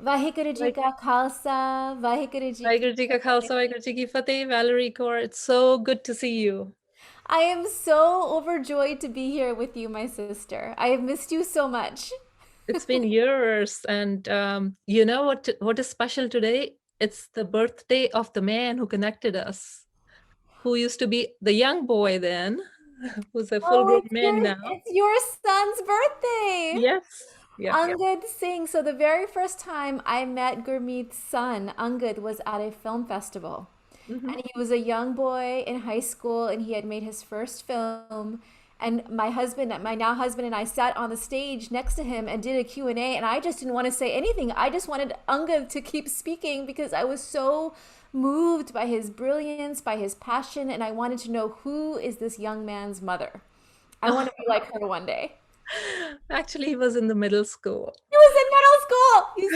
Vaheguru Ji Like, ka Khalsa, Vaheguru Ji ki Vaheguru Ji ka Khalsa, Vaheguru Ji ki Fateh, Valerie Kaur. It's so good to see you. I am so overjoyed to be here with you, my sister. I have missed you so much. It's been years, and you know what is special today? It's the birthday of the man who connected us, who used to be the young boy then, who's a Oh, full-grown man now. it's your son's birthday. Yes. Yep. Yep. Angad Singh. So the very first time I met Gurmeet's son, Angad, was at a film festival. Hmm. And he was a young boy in high school and he had made his first film. And my now husband and I sat on the stage next to him and did a Q and A, and I just didn't want to say anything. I just wanted Angad to keep speaking because I was so moved by his brilliance, by his passion, and I wanted to know who is this young man's mother. I want to be like her one day. Actually, he was in the middle school, He was in middle school, you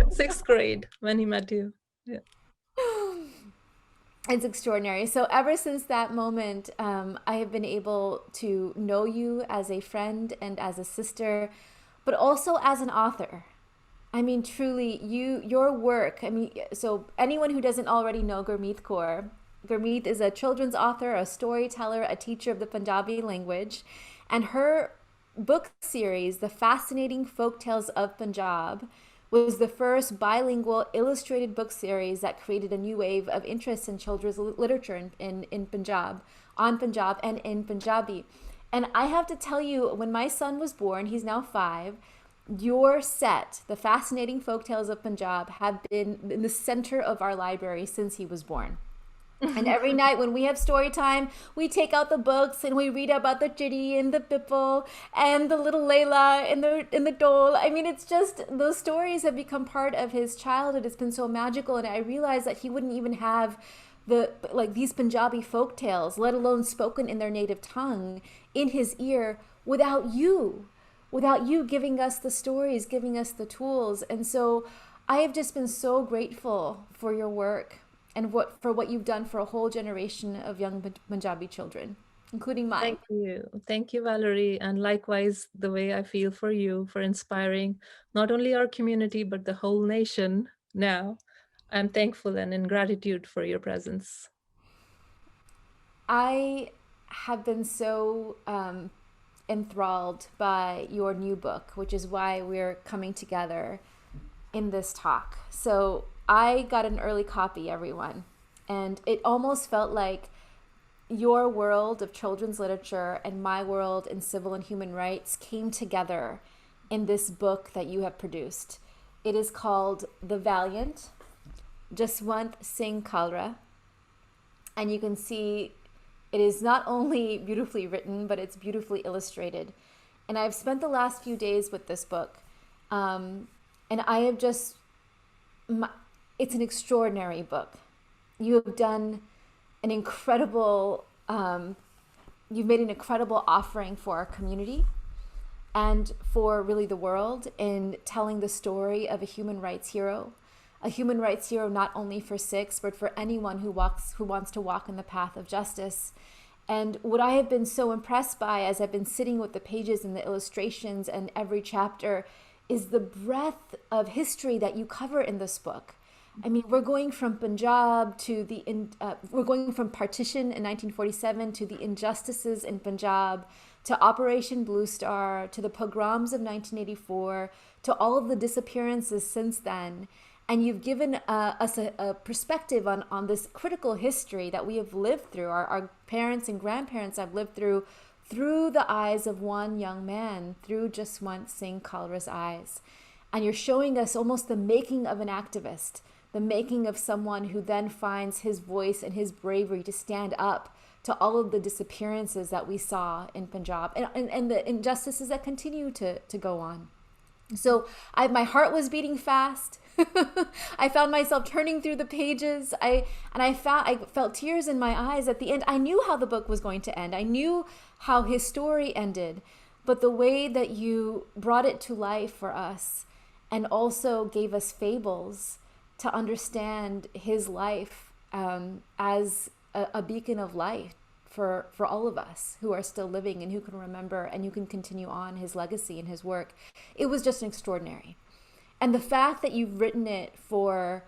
see? sixth grade when he met you. Yeah. It's extraordinary. So ever since that moment, I have been able to know you as a friend and as a sister, but also as an author. I mean, truly, your work. I mean, so anyone who doesn't already know Gurmeet Kaur, Gurmeet is a children's author, a storyteller, a teacher of the Punjabi language, and her book series, The Fascinating Folk Tales of Punjab, was the first bilingual illustrated book series that created a new wave of interest in children's literature in Punjab, on Punjab, and in Punjabi. And I have to tell you, when my son was born, he's now 5, your set, The Fascinating Folktales of Punjab, have been in the center of our library since he was born. And every night when we have story time, we take out the books and we read about the chitty and the pipple and the little Layla in the dole. I mean, it's just those stories have become part of his childhood. It's been so magical, and I realized that he wouldn't even have these Punjabi folk tales, let alone spoken in their native tongue, in his ear without you giving us the stories, giving us the tools. And so I have just been so grateful for your work and what you've done for a whole generation of young Punjabi children, including mine. Thank you. Thank you, Valerie. And likewise, the way I feel for you, for inspiring not only our community, but the whole nation now. I'm thankful and in gratitude for your presence. I have been so enthralled by your new book, which is why we're coming together in this talk. So I got an early copy, everyone, and it almost felt like your world of children's literature and my world in civil and human rights came together in this book that you have produced. It is called The Valiant, Jaswant Singh Khalra, and you can see it is not only beautifully written, but it's beautifully illustrated. And I've spent the last few days with this book, and I have just, it's an extraordinary book. You have done an incredible, you've made an incredible offering for our community and for really the world in telling the story of a human rights hero not only for Sikhs but for anyone who wants to walk in the path of justice. And what I have been so impressed by as I've been sitting with the pages and the illustrations and every chapter is the breadth of history that you cover in this book. I mean, we're going from Punjab to we're going from partition in 1947 to the injustices in Punjab, to Operation Blue Star, to the pogroms of 1984, to all of the disappearances since then. And you've given us a perspective on this critical history that we have lived through, our parents and grandparents have lived through the eyes of one young man, through Jaswant Singh Khalra's eyes. And you're showing us almost the making of an activist, the making of someone who then finds his voice and his bravery to stand up to all of the disappearances that we saw in Punjab and the injustices that continue to go on. So my heart was beating fast. I found myself turning through the pages. I felt tears in my eyes at the end. I knew how the book was going to end. I knew how his story ended, but the way that you brought it to life for us and also gave us fables to understand his life as a beacon of light for all of us who are still living and who can remember and who can continue on his legacy and his work. It was just extraordinary. And the fact that you've written it for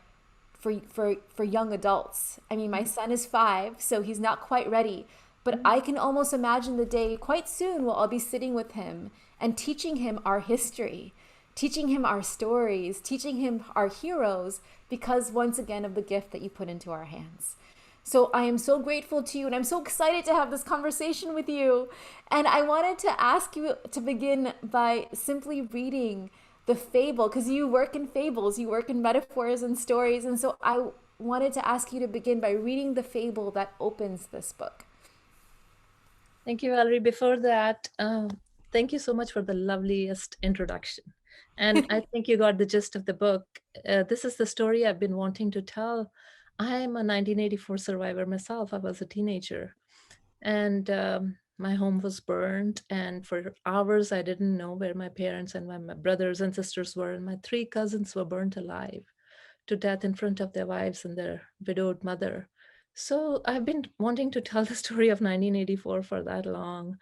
young adults. I mean, my son is 5, so he's not quite ready, but I can almost imagine the day quite soon where I'll be sitting with him and teaching him our history, teaching him our stories, teaching him our heroes, because once again of the gift that you put into our hands. So I am so grateful to you, and I'm so excited to have this conversation with you. And I wanted to ask you to begin by simply reading the fable, because you work in fables, you work in metaphors and stories. And so I wanted to ask you to begin by reading the fable that opens this book. Thank you, Valerie. Before that, thank you so much for the loveliest introduction. And I think you got the gist of the book. This is the story I've been wanting to tell. I'm a 1984 survivor myself. I was a teenager, and my home was burned. And for hours, I didn't know where my parents and my brothers and sisters were. And my 3 cousins were burnt alive to death in front of their wives and their widowed mother. So I've been wanting to tell the story of 1984 for that long.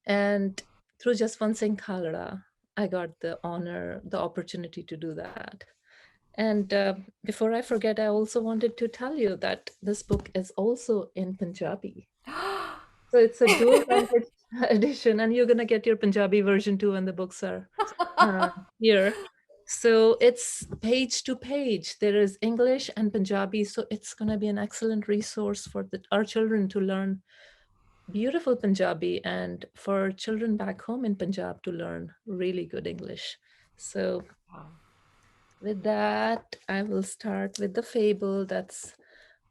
And through Jaswant Singh Khalra, I got the honor, the opportunity to do that. And before I forget, I also wanted to tell you that this book is also in Punjabi. So it's a dual language edition, and you're going to get your Punjabi version too when the books are here. So it's page to page. There is English and Punjabi. So it's going to be an excellent resource for our children to learn beautiful Punjabi, and for children back home in Punjab to learn really good English. So with that, I will start with the fable that's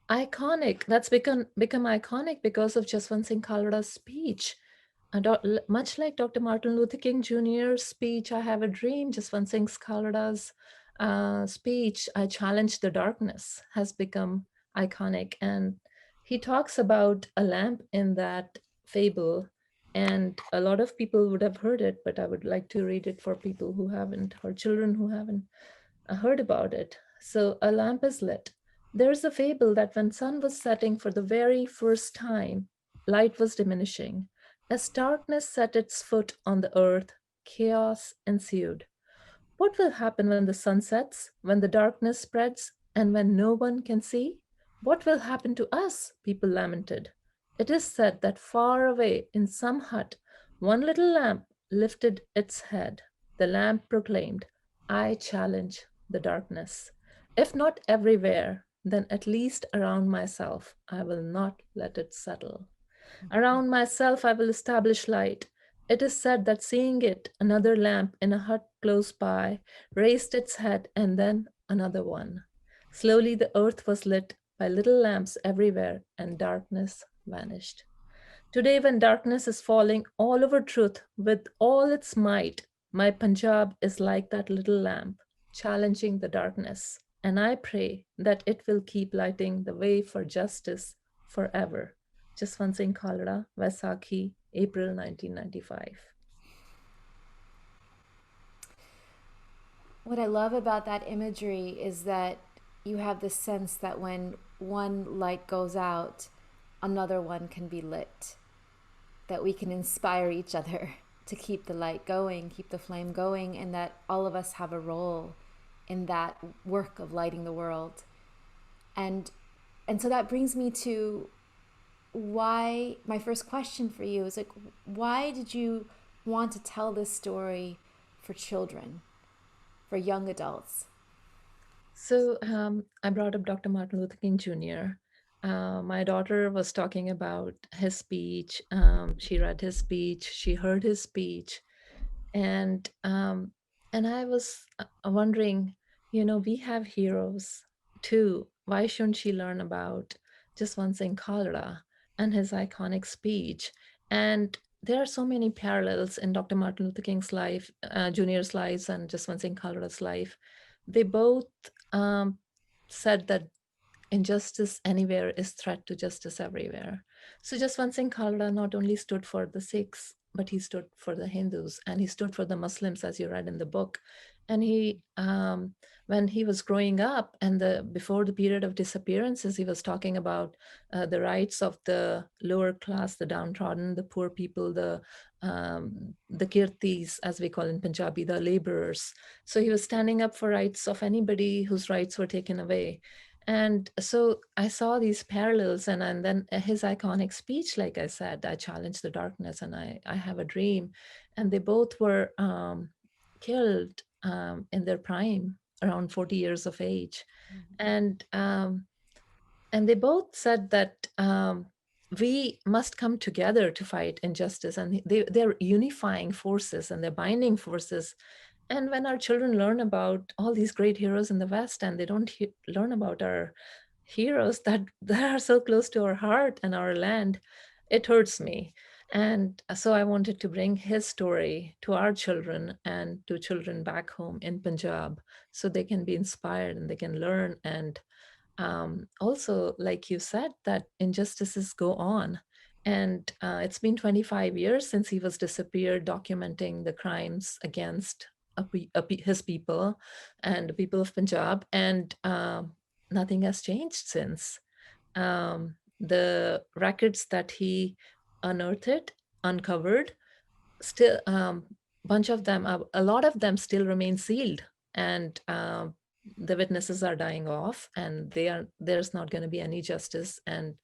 iconic. That's become iconic because of Jaswant Singh Khalra's speech. Much like Dr. Martin Luther King Jr.'s speech, I Have a Dream, Jaswant Singh Khalra's speech, I Challenge the Darkness, has become iconic. And he talks about a lamp in that fable. And a lot of people would have heard it, but I would like to read it for people who haven't, or children who haven't heard about it. So a lamp is lit. There's a fable that when sun was setting for the very first time, light was diminishing. As darkness set its foot on the earth, chaos ensued. What will happen when the sun sets, when the darkness spreads, and when no one can see? What will happen to us? People lamented. It is said that far away in some hut, one little lamp lifted its head. The lamp proclaimed, I challenge the darkness. If not everywhere, then at least around myself, I will not let it settle. Around myself, I will establish light. It is said that seeing it, another lamp in a hut close by raised its head, and then another one. Slowly, the earth was lit by little lamps everywhere, and darkness vanished. Today, when darkness is falling all over truth with all its might, my Punjab is like that little lamp, challenging the darkness. And I pray that it will keep lighting the way for justice forever. Jaswant Singh Khalra, Vaisakhi, April 1995. What I love about that imagery is that you have the sense that when one light goes out, another one can be lit, that we can inspire each other to keep the light going, keep the flame going, and that all of us have a role in that work of lighting the world. And so that brings me to why my first question for you is like, why did you want to tell this story for children, for young adults? So I brought up Dr. Martin Luther King Jr. My daughter was talking about his speech. She read his speech. She heard his speech, and I was wondering, we have heroes too. Why shouldn't she learn about Jaswant Singh Khalra and his iconic speech? And there are so many parallels in Dr. Martin Luther King's life, Junior's life, and Jaswant Singh Khalra's life. They both said that injustice anywhere is threat to justice everywhere. So Jaswant Singh Khalra not only stood for the Sikhs, but he stood for the Hindus, and he stood for the Muslims, as you read in the book. And he, when he was growing up, and before the period of disappearances, he was talking about the rights of the lower class, the downtrodden, the poor people, the the kirtis, as we call in Punjabi, the laborers. So he was standing up for rights of anybody whose rights were taken away. And so I saw these parallels, and then his iconic speech, like I said, I challenge the darkness and I have a dream. And they both were killed in their prime, around 40 years of age. And and they both said that we must come together to fight injustice, and they're unifying forces and they're binding forces. And when our children learn about all these great heroes in the West, and they don't learn about our heroes that are so close to our heart and our land, it hurts me. And so I wanted to bring his story to our children and to children back home in Punjab, so they can be inspired and they can learn. And also, like you said, that injustices go on. And it's been 25 years since he was disappeared, documenting the crimes against his people and the people of Punjab. And nothing has changed since. The records that he unearthed, uncovered, still bunch of them, a lot of them still remain sealed. And the witnesses are dying off, and there's not going to be any justice. And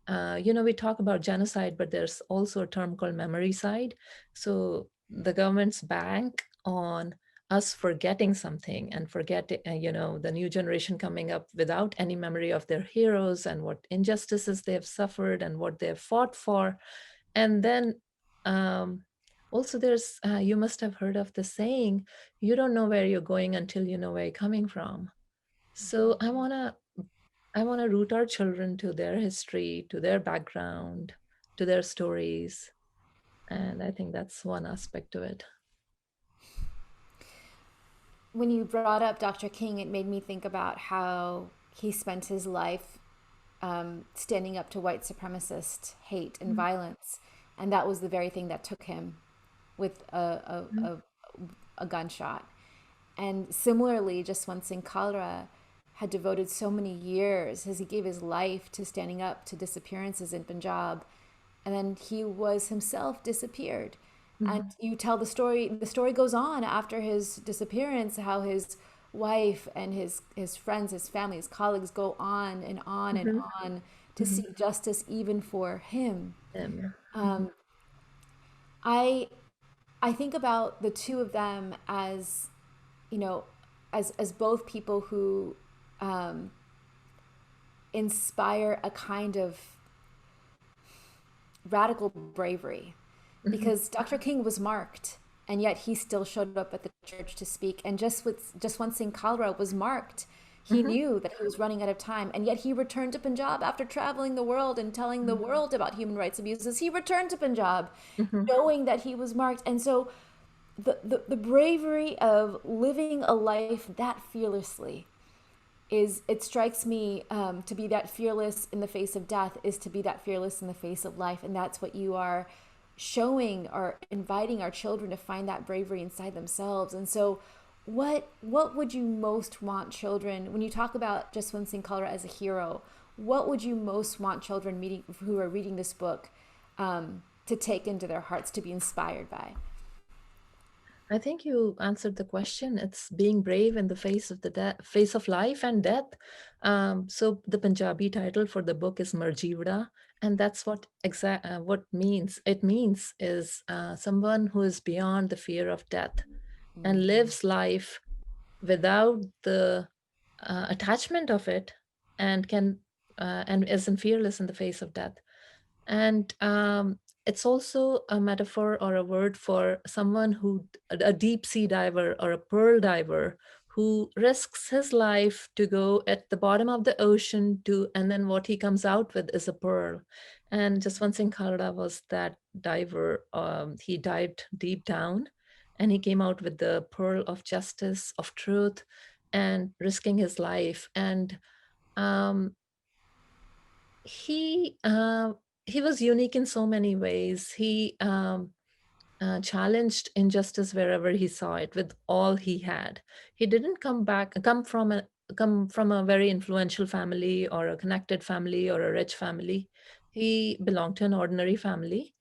we talk about genocide, but there's also a term called memoricide. So the government's bank on us forgetting something, and forget the new generation coming up without any memory of their heroes and what injustices they have suffered and what they have fought for. And then um, also there's you must have heard of the saying, you don't know where you're going until you know where you're coming from. So I want to root our children to their history, to their background, to their stories. And I think that's one aspect to it. When you brought up Dr. King, it made me think about how he spent his life standing up to white supremacist hate and Mhm. violence. And that was the very thing that took him with Mhm. a gunshot. And similarly, Jaswant Singh Khalra had devoted so many years as he gave his life to standing up to disappearances in Punjab. And then he was himself disappeared. And Mhm. you tell the story goes on after his disappearance, how his wife and his friends, his family, his colleagues go on and on and Mhm. on to Mhm. seek justice even for him. Them. Mhm. Um, I I think about the two of them as, you know, as both people who um, inspire a kind of radical bravery, Mhm. because Dr. King was marked, and yet he still showed up at the church to speak. And just one Singh Kalra was marked. He Mhm. knew that he was running out of time, and yet he returned to Punjab after traveling the world and telling the world about human rights abuses. He returned to Punjab, Mhm. knowing that he was marked. And so the bravery of living a life that fearlessly is, it strikes me, to be that fearless in the face of death is to be that fearless in the face of life. And that's what you are showing or inviting our children to find, that bravery inside themselves. And so what would you most want children, when you talk about Jaswant Singh Kalra as a hero, what would you most want children meeting who are reading this book to take into their hearts, to be inspired by? I think you answered the question. It's being brave in the face of face of life and death. So the Punjabi title for the book is Marjivda, and that's what means. It means is someone who is beyond the fear of death and lives life without the attachment of it, and can and isn't fearless in the face of death. And it's also a metaphor or a word for someone who, a deep sea diver or a pearl diver, who risks his life to go at the bottom of the ocean to, and then what he comes out with is a pearl. And Jaswant Singh Khalra was that diver. He dived deep down, and he came out with the pearl of justice, of truth, and risking his life. And um, he uh, he was unique in so many ways. He challenged injustice wherever he saw it with all he had. He didn't come from a very influential family or a connected family or a rich family. He belonged to an ordinary family,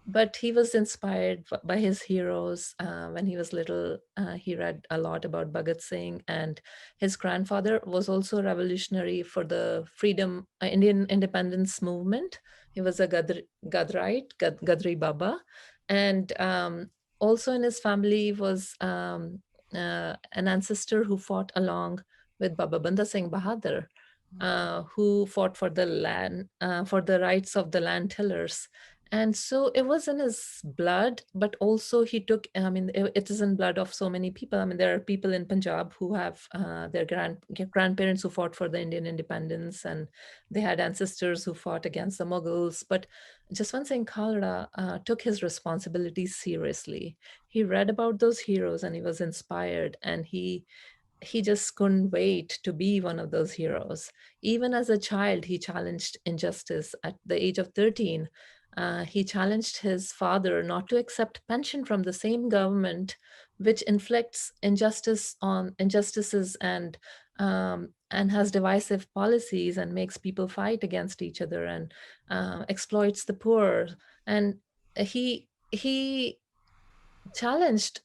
but he was inspired by his heroes. When he was little, he read a lot about Bhagat Singh, and his grandfather was also a revolutionary for the freedom, Indian independence movement. He was a Gadri Baba, and also in his family was an ancestor who fought along with Baba Banda Singh Bahadur, who fought for the land, for the rights of the land tillers. And so it was in his blood, but also he took, I mean, it is in blood of so many people. I mean, there are people in Punjab who have their grandparents who fought for the Indian independence, and they had ancestors who fought against the Mughals. But Jaswant Singh Khalra took his responsibilities seriously. He read about those heroes and he was inspired, and he just couldn't wait to be one of those heroes. Even as a child, he challenged injustice. At the age of 13, he challenged his father not to accept pension from the same government which inflicts injustices and has divisive policies and makes people fight against each other and exploits the poor. And he challenged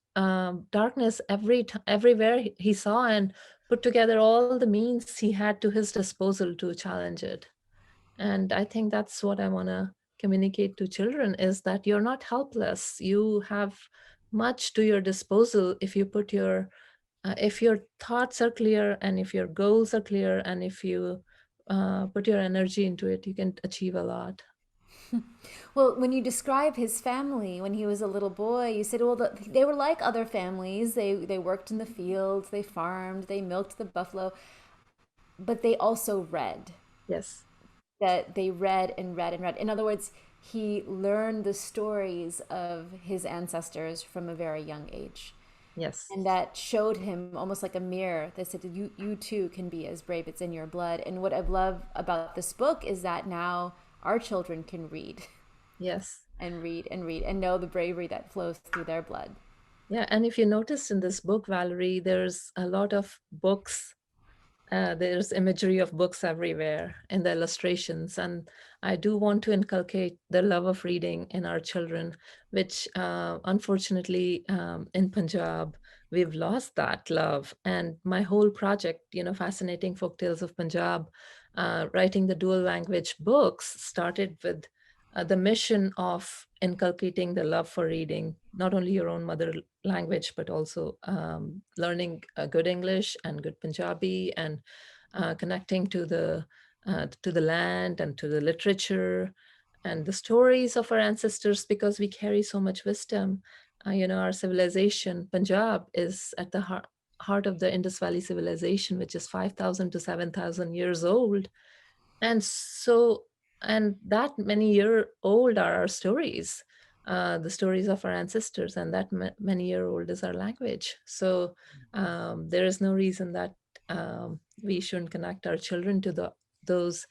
darkness everywhere he saw, and put together all the means he had to his disposal to challenge it. And I think that's what I want to communicate to children, is that you're not helpless. You have much to your disposal if you put your if your thoughts are clear, and if your goals are clear, and if you put your energy into it, you can achieve a lot. Well, when you describe his family when he was a little boy, you said, well, they were like other families. They worked in the fields, they farmed, they milked the buffalo, but they also read. Yes. That they read and read and read. In other words, he learned the stories of his ancestors from a very young age. Yes. And that showed him almost like a mirror that said, you too can be as brave. It's in your blood. And what I love about this book is that now our children can read Yes. and read and read and know the bravery that flows through their blood. Yeah, and if you noticed in this book, Valerie, there's a lot of books. There's imagery of books everywhere in the illustrations, and I do want to inculcate the love of reading in our children, which unfortunately in Punjab we've lost that love. And my whole project, Fascinating Folktales of Punjab, writing the dual language books, started with the mission of inculcating the love for reading, not only your own mother language, but also learning good English and good Punjabi, and connecting to the land and to the literature and the stories of our ancestors, because we carry so much wisdom. Our civilization, Punjab, is at the heart of the Indus Valley civilization, which is 5,000 to 7,000 years old. And so, and that many year old are our stories, the stories of our ancestors, and that many year old is our language. So there is no reason that we shouldn't connect our children to those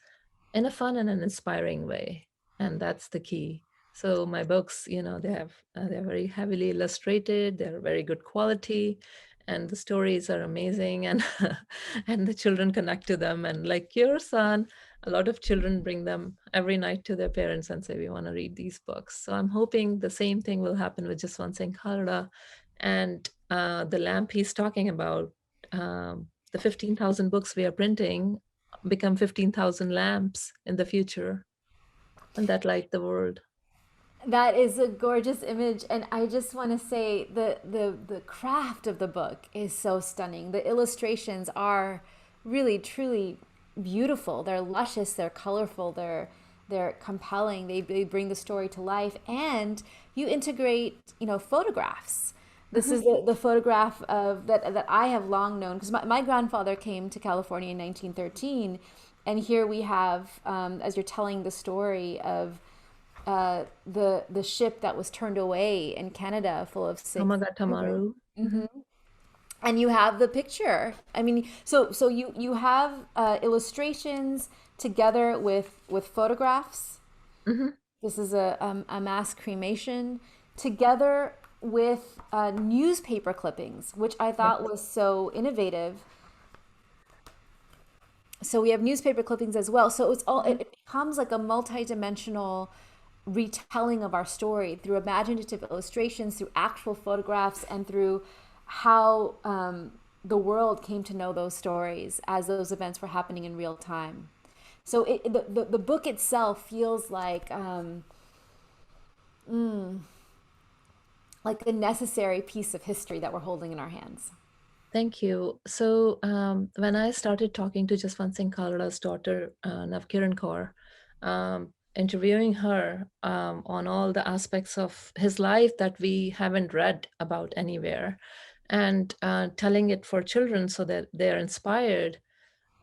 in a fun and an inspiring way, and that's the key. So my books, they're very heavily illustrated, they're very good quality, and the stories are amazing, and and the children connect to them. And like your son, a lot of children bring them every night to their parents and say, we want to read these books. So I'm hoping the same thing will happen with Jaswant Singh Khalra. And the lamp he's talking about, the 15,000 books we are printing become 15,000 lamps in the future, and that light the world. That is a gorgeous image, and I just want to say the craft of the book is so stunning. The illustrations are really truly beautiful. They're luscious, they're colorful, they're compelling. They bring the story to life, and you integrate photographs. This Mhm. is the photograph of that I have long known, because my grandfather came to California in 1913, and here we have, as you're telling the story of the ship that was turned away in Canada full of sick children. Hamagatamaru. Hmm. And you have the picture. I mean, so you have illustrations together with photographs. Hmm. This is a mass cremation together with newspaper clippings, which I Yes. thought was so innovative. So we have newspaper clippings as well. So it becomes like a multi-dimensional retelling of our story through imaginative illustrations, through actual photographs, and through how the world came to know those stories as those events were happening in real time. So the book itself feels like a necessary piece of history that we're holding in our hands. Thank you. So when I started talking to Jaswant Singh Khalra's daughter, Navkiran Kaur, interviewing her on all the aspects of his life that we haven't read about anywhere, and telling it for children so that they're inspired,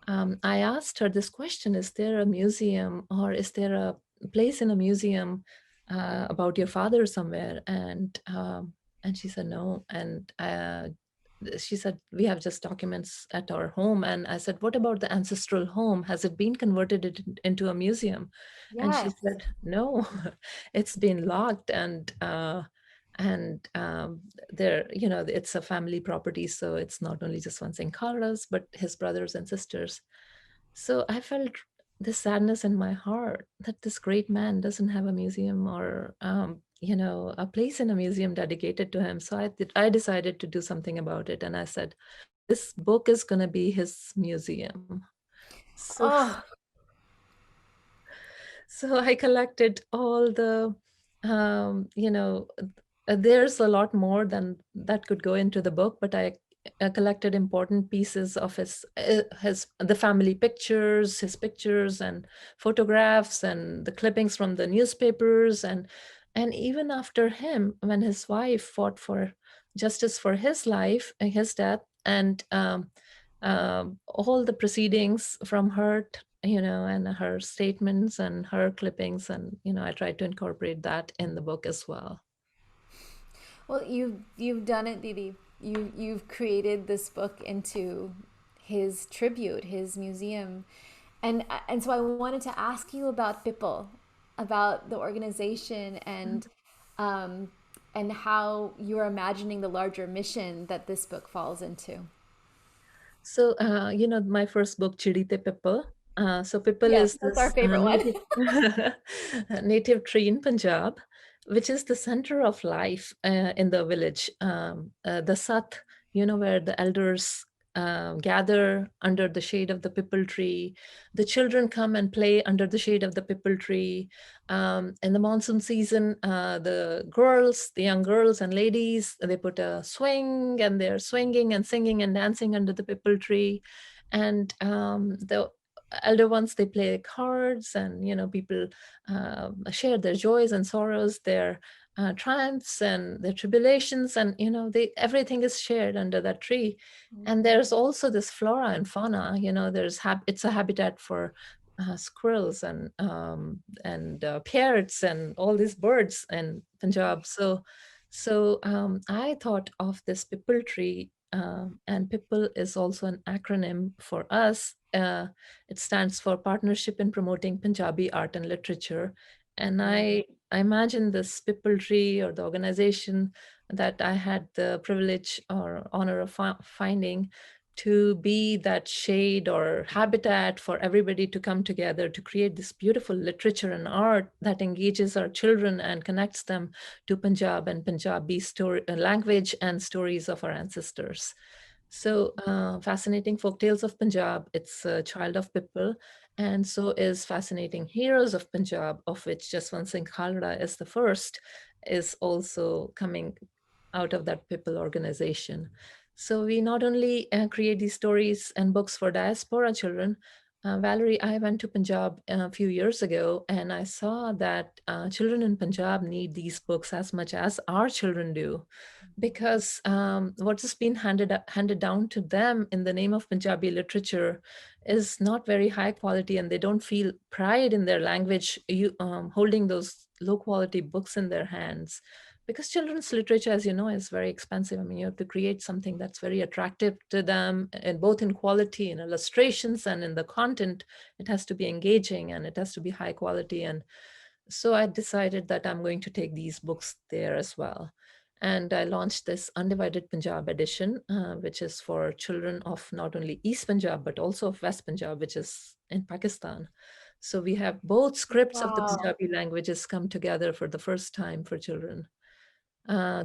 I asked her this question: is there a museum, or is there a place in a museum about your father somewhere? And she said no. And she said, we have just documents at our home. And I said, what about the ancestral home? Has it been converted into a museum? And she Yes. said, no, it's been locked. And there, it's a family property, so it's not only just one Singh Khalra's, but his brothers and sisters. So I felt this sadness in my heart that this great man doesn't have a museum, or a place in a museum dedicated to him. So I decided to do something about it, and I said, this book is going to be his museum. So Oh, so I collected all the there's a lot more than that could go into the book, but I collected important pieces of his the family pictures, his pictures and photographs, and the clippings from the newspapers, and even after him, when his wife fought for justice for his life and his death, and all the proceedings from her, and her statements and her clippings, and I tried to incorporate that in the book as well. well, you've done it, Didi. You've created this book into his tribute, his museum, and so I wanted to ask you about People, about the organization, um, and how you're imagining the larger mission that this book falls into. So, my first book, Chidite Pipple. So Pipple Yes, is that's our this favorite one. native native tree in Punjab, which is the center of life in the village. The Sat, where the elders gather under the shade of the pipple tree. The children come and play under the shade of the pipple tree. In the monsoon season, the young girls and ladies, they put a swing, and they're swinging and singing and dancing under the pipple tree. And the elder ones, they play cards, and people share their joys and sorrows, their triumphs and their tribulations, and everything is shared under that tree. And there's also this flora and fauna. It's a habitat for squirrels and parrots and all these birds in Punjab. So I thought of this Pipple tree, and Pipple is also an acronym for us. It stands for Partnership in Promoting Punjabi Art and Literature. And I imagine this Pipple tree, or the organization that I had the privilege or honor of finding, to be that shade or habitat for everybody to come together to create this beautiful literature and art that engages our children and connects them to Punjab and Punjabi language and stories of our ancestors. So, fascinating folk tales of Punjab. It's a child of Pipple, and so is fascinating heroes of Punjab, of which Jaswant Singh Khalra is the first, is also coming out of that Pipple organization. So we not only create these stories and books for diaspora children. Valerie, I went to Punjab a few years ago, and I saw that children in Punjab need these books as much as our children do, because what has been handed down to them in the name of Punjabi literature is not very high quality, and they don't feel pride in their language, holding those low quality books in their hands. Because children's literature, as you know, is very expensive. I mean, you have to create something that's very attractive to them, and both in quality, in illustrations, and in the content. It has to be engaging, and it has to be high quality. And so I decided that I'm going to take these books there as well. And I launched this Undivided Punjab edition, which is for children of not only East Punjab, but also of West Punjab, which is in Pakistan. So we have both scripts of the Wow. Punjabi languages come together for the first time for children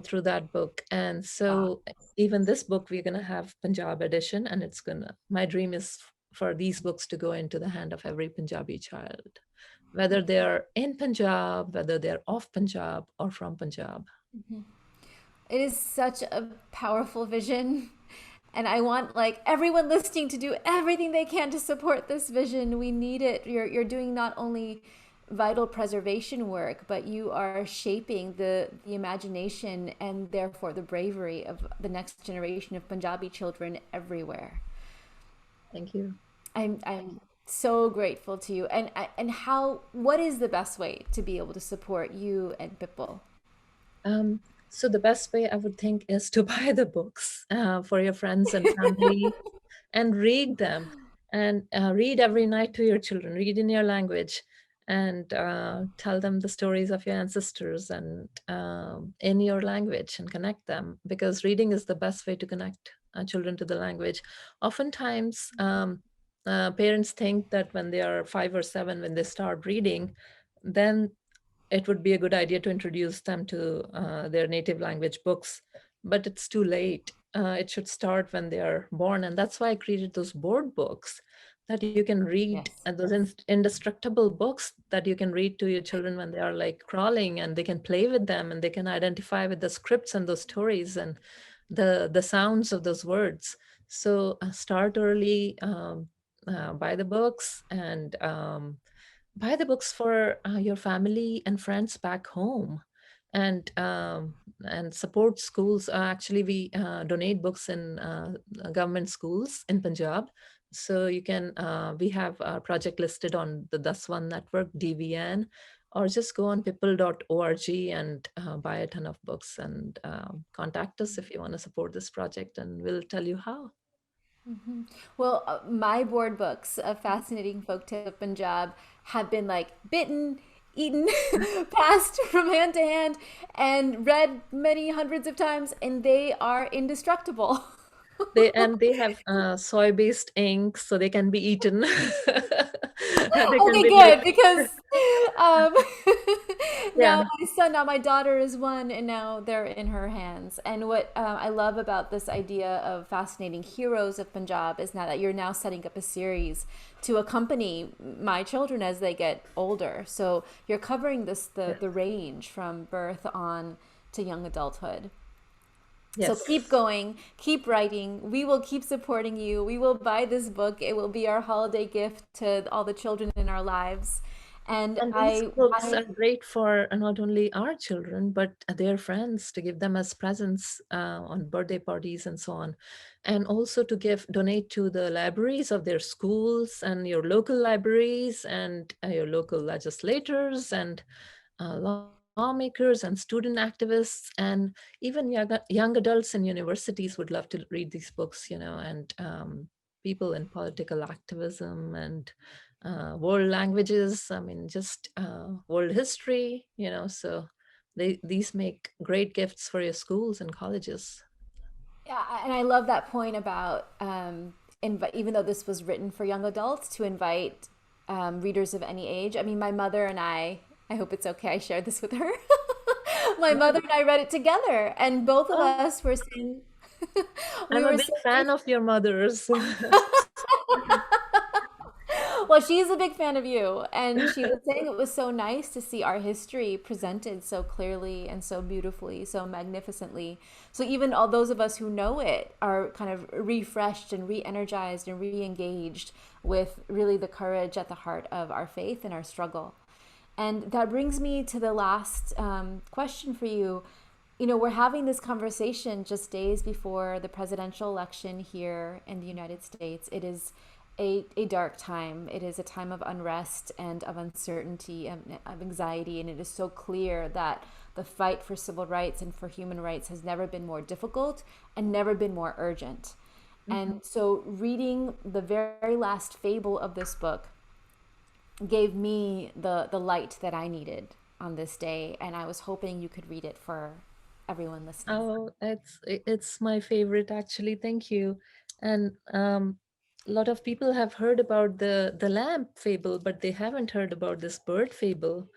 through that book. And Wow. so even this book, we're going to have Punjab edition, and my dream is for these books to go into the hand of every Punjabi child, whether they're in Punjab, whether they're off Punjab or from Punjab. It is such a powerful vision. And I want like everyone listening to do everything they can to support this vision. We need it. You're doing not only vital preservation work, but you are shaping the imagination and therefore the bravery of the next generation of Punjabi children everywhere. Thank you. I'm so grateful to you. And how what is the best way to be able to support you and Pipple? Um, so the best way I would think is to buy the books for your friends and family and read them, and read every night to your children, read in your language, and tell them the stories of your ancestors and in your language, and connect them, because reading is the best way to connect children to the language. Oftentimes parents think that when they are 5 or 7, when they start reading, then it would be a good idea to introduce them to their native language books, but it's too late. It should start when they are born. And that's why I created those board books that you can read, Yes. and those indestructible books that you can read to your children when they are like crawling, and they can play with them, and they can identify with the scripts and those stories and the sounds of those words. So start early, buy the books, and buy the books for your family and friends back home, and support schools. Actually, we donate books in government schools in Punjab. So you can we have a project listed on the Das1 network, DVN, or just go on people.org and buy a ton of books, and contact us if you want to support this project, and we'll tell you how. Well, my board books, A Fascinating Folktale of Punjab, have been like bitten, eaten, passed from hand to hand, and read many hundreds of times, and they are indestructible. They have soy-based ink, so they can be eaten. They can Okay, be good, like, because um, now yeah. my son, now my daughter is one, and now they're in her hands. And what I love about this idea of fascinating heroes of Punjab is now that you're now setting up a series to accompany my children as they get older. So you're covering the range from birth on to young adulthood. So Yes. keep going, keep writing. We will keep supporting you. We will buy this book. It will be our holiday gift to all the children in our lives. And And these books are great for not only our children, but their friends, to give them as presents on birthday parties and so on. And also to donate to the libraries of their schools, and your local libraries, and your local legislators, and lawmakers, and student activists, and even young adults in universities would love to read these books, and people in political activism, and world languages, I mean, just world history, so these make great gifts for your schools and colleges. yeah, and I love that point about even though this was written for young adults, to invite readers of any age. I mean, my mother and I hope it's okay. I shared this with her. My mother and I read it together, and both of Oh, us were saying, we I'm a were big saying, fan of your mother's. well, she's a big fan of you, and she was saying it was so nice to see our history presented so clearly and so beautifully, so magnificently. So even all those of us who know it are kind of refreshed and re-energized and re-engaged with really the courage at the heart of our faith and our struggle. And that brings me to the last question for you. You know, we're having this conversation just days before the presidential election here in the United States. It is a dark time. It is a time of unrest and of uncertainty and of anxiety. And it is so clear that the fight for civil rights and for human rights has never been more difficult and never been more urgent. Mhm. And so, reading the very last fable of this book gave me the light that I needed on this day. And I was hoping you could read it for everyone listening. Oh, it's my favorite, actually. Thank you. And a lot of people have heard about the lamp fable, but they haven't heard about this bird fable.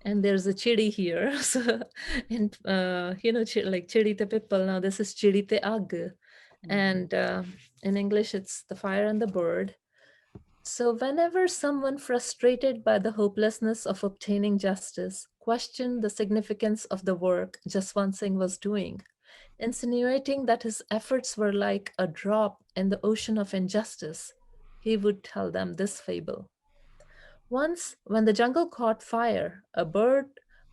And there's a chidi here. So, and like chidi te pippal. Now this is chidi te ag, and in English it's the fire and the bird. So, whenever someone frustrated by the hopelessness of obtaining justice questioned the significance of the work Jaswant Singh was doing, insinuating that his efforts were like a drop in the ocean of injustice, he would tell them this fable. Once, when the jungle caught fire, a bird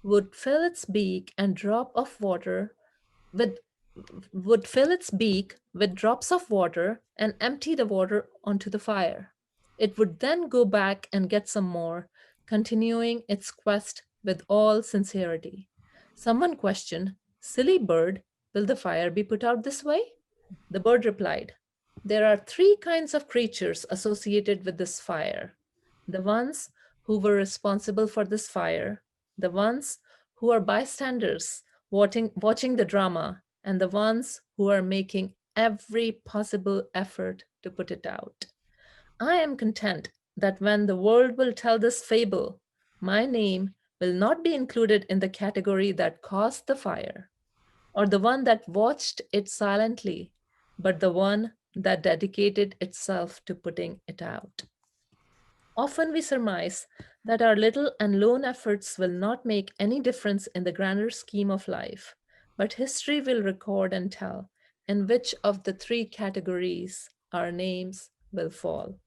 would fill its beak and drop of water with would fill its beak with drops of water and empty the water onto the fire. It would then go back and get some more, continuing its quest with all sincerity. Someone questioned, "Silly bird, will the fire be put out this way?" The bird replied, "There are three kinds of creatures associated with this fire: the ones who were responsible for this fire, the ones who are bystanders watching the drama, and the ones who are making every possible effort to put it out. I am content that when the world will tell this fable, my name will not be included in the category that caused the fire, or the one that watched it silently, but the one that dedicated itself to putting it out." Often we surmise that our little and lone efforts will not make any difference in the grander scheme of life, but history will record and tell in which of the three categories our names will fall.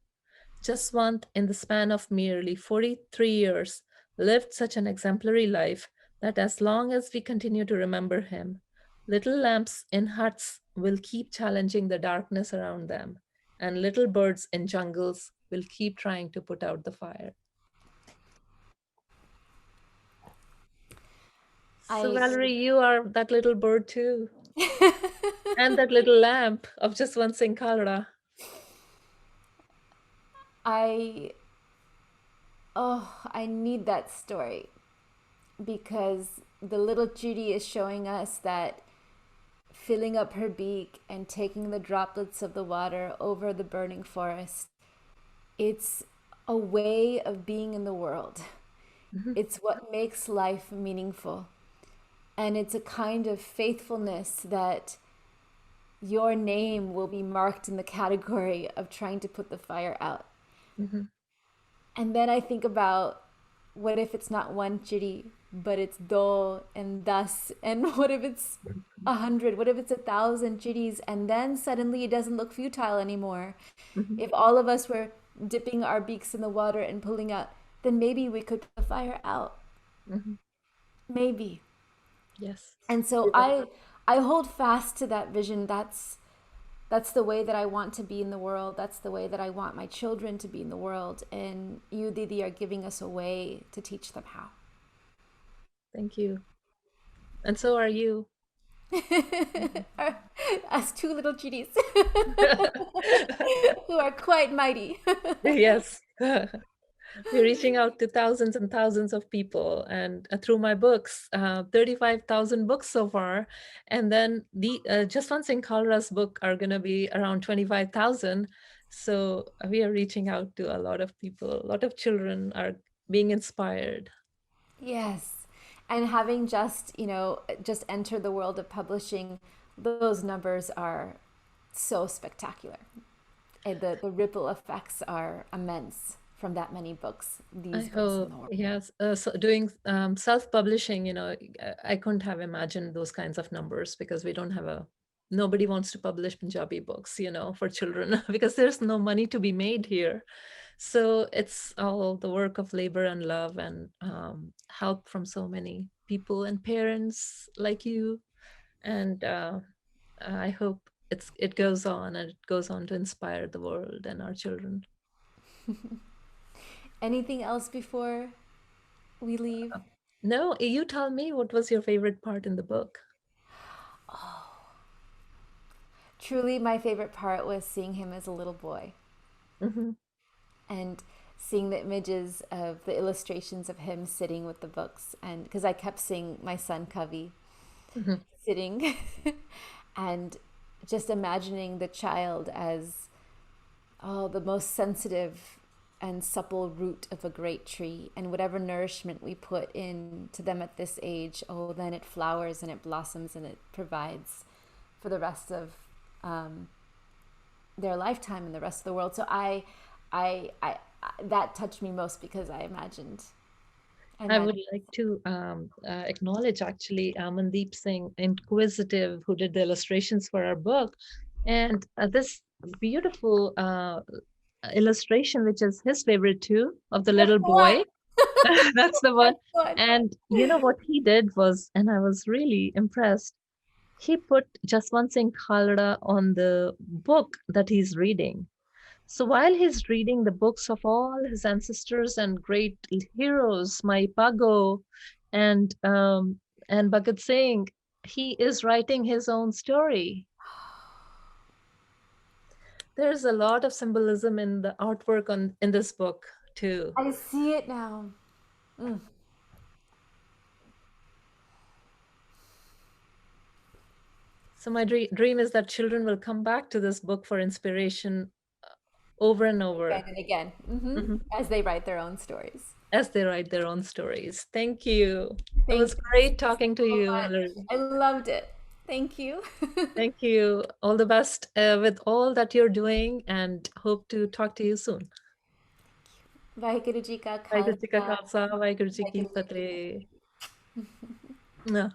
Jaswant, in the span of merely 43 years, lived such an exemplary life that as long as we continue to remember him, little lamps in huts will keep challenging the darkness around them, and little birds in jungles will keep trying to put out the fire. So, I Valerie, you are that little bird too, and that little lamp of Jaswant Singh Khalra. I I need that story because the little Judy is showing us that filling up her beak and taking the droplets of the water over the burning forest, it's a way of being in the world. Mhm, It's what makes life meaningful. And it's a kind of faithfulness that your name will be marked in the category of trying to put the fire out. mhm, And then I think about, what if it's not one chiri, but it's do and das? And what if it's 100? What if it's 1,000 chiris? And then suddenly it doesn't look futile anymore. mhm, If all of us were dipping our beaks in the water and pulling out, then maybe we could put the fire out. mhm. Maybe. Yes. And so I hold fast to that vision. That's the way that I want to be in the world. That's the way that I want my children to be in the world. And you, Didi, are giving us a way to teach them how. Thank you. And so are you. As two little chitties who are quite mighty. Yes. We're reaching out to thousands and thousands of people, and through my books, 35,000 books so far. And then Jaswant Singh Khalra's book are going to be around 25,000. So we are reaching out to a lot of people. A lot of children are being inspired. Yes. And having just entered the world of publishing, those numbers are so spectacular. And the ripple effects are immense from that many books, I these books in hope, the world. yes. So doing self-publishing, I couldn't have imagined those kinds of numbers because we don't have nobody wants to publish Punjabi books, for children because there's no money to be made here. So it's all the work of labor and love and help from so many people and parents like you. And I hope it goes on and it goes on to inspire the world and our children. Anything else before we leave? No, you tell me what was your favorite part in the book? Truly, my favorite part was seeing him as a little boy Hmm. and seeing the images of the illustrations of him sitting with the books. And because I kept seeing my son Kavi Hmm. sitting and just imagining the child as oh, the most sensitive and supple root of a great tree. And whatever nourishment we put into them at this age, oh, then it flowers and it blossoms and it provides for the rest of their lifetime and the rest of the world. So I that touched me most because I imagined. I I would imagined. like to acknowledge actually Mandeep Singh, Inquisitive, who did the illustrations for our book. And this beautiful illustration, which is his favorite too, of the That's little the one. boy. That's the one. That's the one. And you know what he did was, and I was really impressed, he put Jaswant Singh Khalra on the book that he's reading. So while he's reading the books of all his ancestors and great heroes, my Pago and Bhagat Singh, he is writing his own story. There's a lot of symbolism in the artwork on in this book too. I see it now. Mm. So my dream is that children will come back to this book for inspiration over and over. Again and again. Mhm. As they write their own stories. As they write their own stories. Thank you. It Thank was you great talking to so you, much. Valerie. I loved it. Thank you. Thank you. All the best with all that you're doing and hope to talk to you soon. Waheguru ji ਕਾ ਵਾਹਿਗੁਰੂ ਜੀ ਕਾ ਖਾਲਸਾ ਖਾਲਸਾ, ਵਾਹਿਗੁਰੂ ਜੀ ਕੀ ਵਾਹਿਗੁਰੂ ਜੀ ਕੀ ਫਤਿਹ।